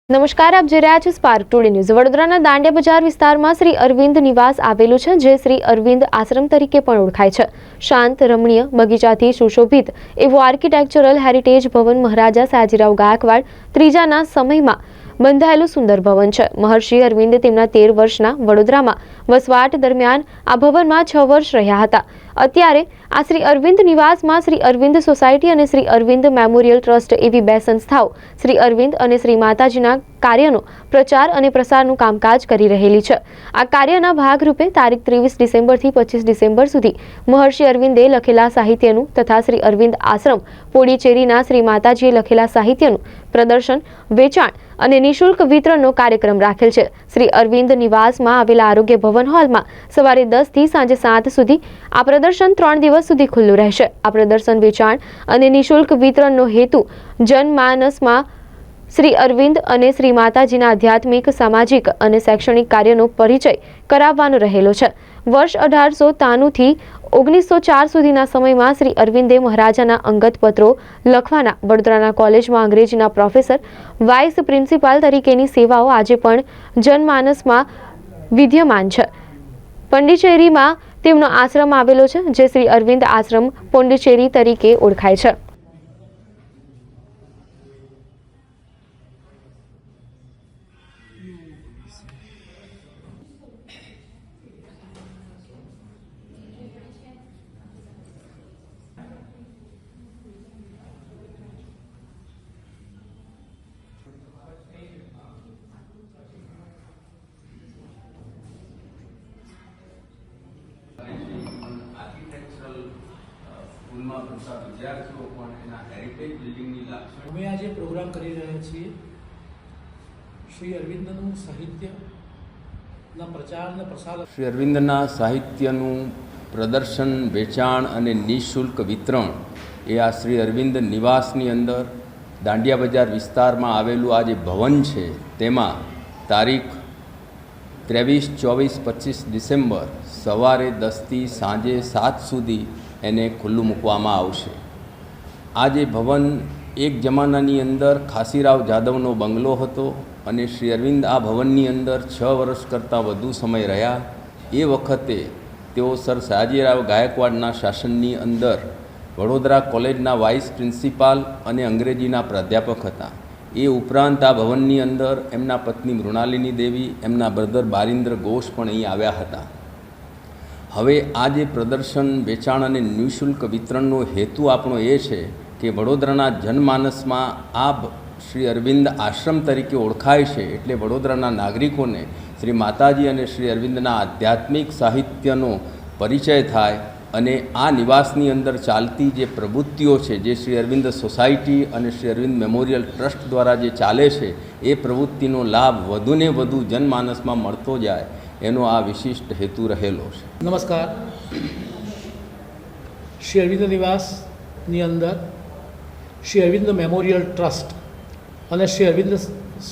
નમસ્કાર, આપ જોઈ રહ્યા છો સ્પાર્ક ટુડે ન્યૂઝ। વડોદરાના દાંડિયા બજાર વિસ્તારમાં શ્રી અરવિંદ નિવાસ આવેલું છે, જે શ્રી અરવિંદ આશ્રમ તરીકે પણ ઓળખાય છે। શાંત, રમણીય, બગીચાથી સુશોભિત એવું આર્કિટેક્ચરલ હેરિટેજ ભવન મહારાજા સયાજીરાવ ગાયકવાડ ત્રીજાના સમયમાં બંધાયેલું સુંદર ભવન છે। મહર્ષિ અરવિંદ તેમના 13 વર્ષના વડોદરામાં વસવાટ દરમિયાન આ ભવનમાં 6 વર્ષ રહ્યા હતા। અત્યારે આ શ્રી અરવિંદ નિવાસમાં શ્રી અરવિંદ સોસાયટી અને શ્રી અરવિંદ મેમોરિયલ ટ્રસ્ટ એવી બે સંસ્થાઓ શ્રી અરવિંદ અને શ્રી માતાજીના કાર્યનો પ્રચાર અને પ્રસારનું કામકાજ કરી રહેલી છે। આ કાર્યના ભાગરૂપે તારીખ 23 ડિસેમ્બરથી 25 ડિસેમ્બર સુધી મહર્ષિ અરવિંદે લખેલા સાહિત્યનું તથા શ્રી અરવિંદ આશ્રમ પોંડિચેરીના શ્રી માતાજીએ લખેલા સાહિત્યનું પ્રદર્શન, વેચાણ અને નિઃશુલ્ક વિતરણનો કાર્યક્રમ રાખેલ છે। શ્રી અરવિંદ નિવાસમાં આવેલા આરોગ્ય ભવન હોલમાં સવારે 10 થી સાંજે 7 સુધી આ પ્રદર્શન 3 દિવસ સુધી ખુલ્લું રહેશે। આ પ્રદર્શન, વેચાણ અને નિઃશુલ્ક વિતરણનો હેતુ જનમાનસમાં શ્રી અરવિંદ અને શ્રી માતાજીના આધ્યાત્મિક, સામાજિક અને શૈક્ષણિક કાર્યનો પરિચય કરાવવાનો રહેલો છે। વર્ષ 1893 થી 1904 સુધીના સમયમાં શ્રી અરવિંદે મહારાજાના અંગત પત્રો લખવાના, વડોદરાના કોલેજમાં અંગ્રેજીના પ્રોફેસર, વાઇસ પ્રિન્સિપાલ તરીકેની સેવાઓ આજે પણ જનમાનસમાં વિદ્યમાન છે। પોંડિચેરીમાં તેમનો આશ્રમ આવેલો છે, જે શ્રી અરવિંદ આશ્રમ પોંડિચેરી તરીકે ઓળખાય છે। અમે આજે પ્રોગ્રામ કરી રહ્યા છીએ શ્રી અરવિંદનું સાહિત્યના પ્રચાર અને પ્રસાર। શ્રી અરવિંદના સાહિત્યનું પ્રદર્શન, વેચાણ અને નિઃશુલ્ક વિતરણ એ આ શ્રી અરવિંદ નિવાસની અંદર દાંડિયા બજાર વિસ્તારમાં આવેલું આ જે ભવન છે તેમાં તારીખ 23, 24, 25 ડિસેમ્બર સવારે 10 થી સાંજે 7 સુધી એને ખુલ્લું મૂકવામાં આવશે। આ જે ભવન એક જમાનાની અંદર ખાસીરાવ જાદવનો બંગલો હતો અને શ્રી અરવિંદ આ ભવનની અંદર 6 વર્ષ કરતાં વધુ સમય રહ્યા। એ વખતે તેઓ સર સયાજીરાવ ગાયકવાડના શાસનની અંદર વડોદરા કોલેજના વાઇસ પ્રિન્સિપાલ અને અંગ્રેજીના પ્રાધ્યાપક હતા। એ ઉપરાંત આ ભવનની અંદર એમના પત્ની મૃણાલિની દેવી, એમના બ્રધર બારિન્દ્ર ઘોષ પણ અહીં આવ્યા હતા। હવે આ જે પ્રદર્શન, વેચાણ અને નિઃશુલ્ક વિતરણનો હેતુ આપણો એ છે કે વડોદરાના જનમાનસમાં આ શ્રી અરવિંદ આશ્રમ તરીકે ઓળખાય છે, એટલે વડોદરાના નાગરિકોને શ્રી માતાજી અને શ્રી અરવિંદના આધ્યાત્મિક સાહિત્યનો પરિચય થાય અને આ નિવાસની અંદર ચાલતી જે પ્રવૃત્તિઓ છે, જે શ્રી અરવિંદ સોસાયટી અને શ્રી અરવિંદ મેમોરિયલ ટ્રસ્ટ દ્વારા જે ચાલે છે, એ પ્રવૃત્તિનો લાભ વધુને વધુ જનમાનસમાં મળતો જાય, એનો આ વિશિષ્ટ હેતુ રહેલો છે। નમસ્કાર। શ્રી અરવિંદ નિવાસની અંદર શ્રી અરવિંદ મેમોરિયલ ટ્રસ્ટ અને શ્રી અરવિંદ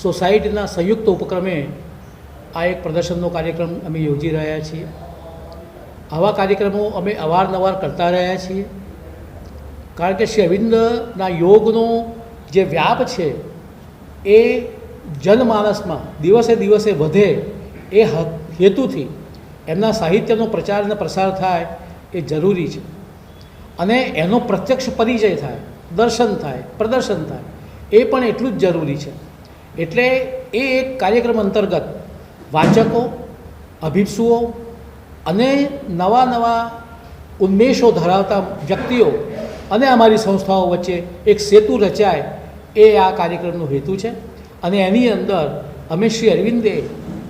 સોસાયટીના સંયુક્ત ઉપક્રમે આ એક પ્રદર્શનનો કાર્યક્રમ અમે યોજી રહ્યા છીએ। આવા કાર્યક્રમો અમે અવારનવાર કરતા રહ્યા છીએ, કારણ કે શ્રી અરવિંદના યોગનો જે વ્યાપ છે એ જનમાનસમાં દિવસે દિવસે વધે એ હેતુથી એમના સાહિત્યનો પ્રચાર અને પ્રસાર થાય એ જરૂરી છે અને એનો પ્રત્યક્ષ પરિચય થાય, દર્શન થાય, પ્રદર્શન થાય, એ પણ એટલું જ જરૂરી છે। એટલે એ એક કાર્યક્રમ અંતર્ગત વાચકો, અભિપ્સુઓ અને નવા નવા ઉન્મેષો ધરાવતા વ્યક્તિઓ અને અમારી સંસ્થાઓ વચ્ચે એક સેતુ રચાય, એ આ કાર્યક્રમનો હેતુ છે। અને એની અંદર અમે શ્રી અરવિંદે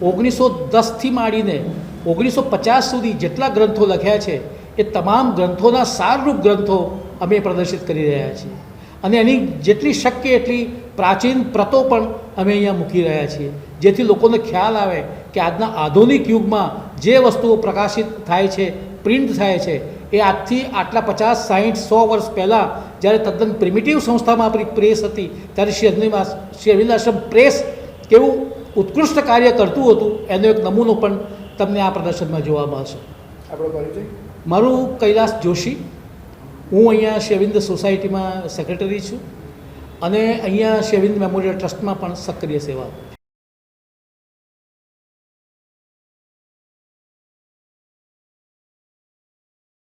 1910થી માંડીને 1950 સુધી જેટલા ગ્રંથો લખ્યા છે એ તમામ ગ્રંથોના સારરૂપ ગ્રંથો અમે પ્રદર્શિત કરી રહ્યા છીએ અને એની જેટલી શક્ય એટલી પ્રાચીન પ્રતો પણ અમે અહીંયા મૂકી રહ્યા છીએ, જેથી લોકોને ખ્યાલ આવે કે આજના આધુનિક યુગમાં જે વસ્તુઓ પ્રકાશિત થાય છે, પ્રિન્ટ થાય છે, એ આજથી આટલા 50, 60, 100 વર્ષ પહેલાં જ્યારે તદ્દન પ્રિમિટિવ સંસ્થામાં આપણી પ્રેસ હતી, ત્યારે શ્રી અરવિંદ આશ્રમ પ્રેસ કેવું ઉત્કૃષ્ટ કાર્ય કરતું હતું એનો એક નમૂનો પણ તમને આ પ્રદર્શનમાં જોવા મળશે। આપણો પરિચય? મારું કૈલાસ જોશી, હું અહીંયા શ્રી અરવિંદ સોસાયટીમાં સેક્રેટરી છું અને અહીંયા શ્રી અરવિંદ મેમોરિયલ ટ્રસ્ટમાં પણ સક્રિય સેવા આપું છું.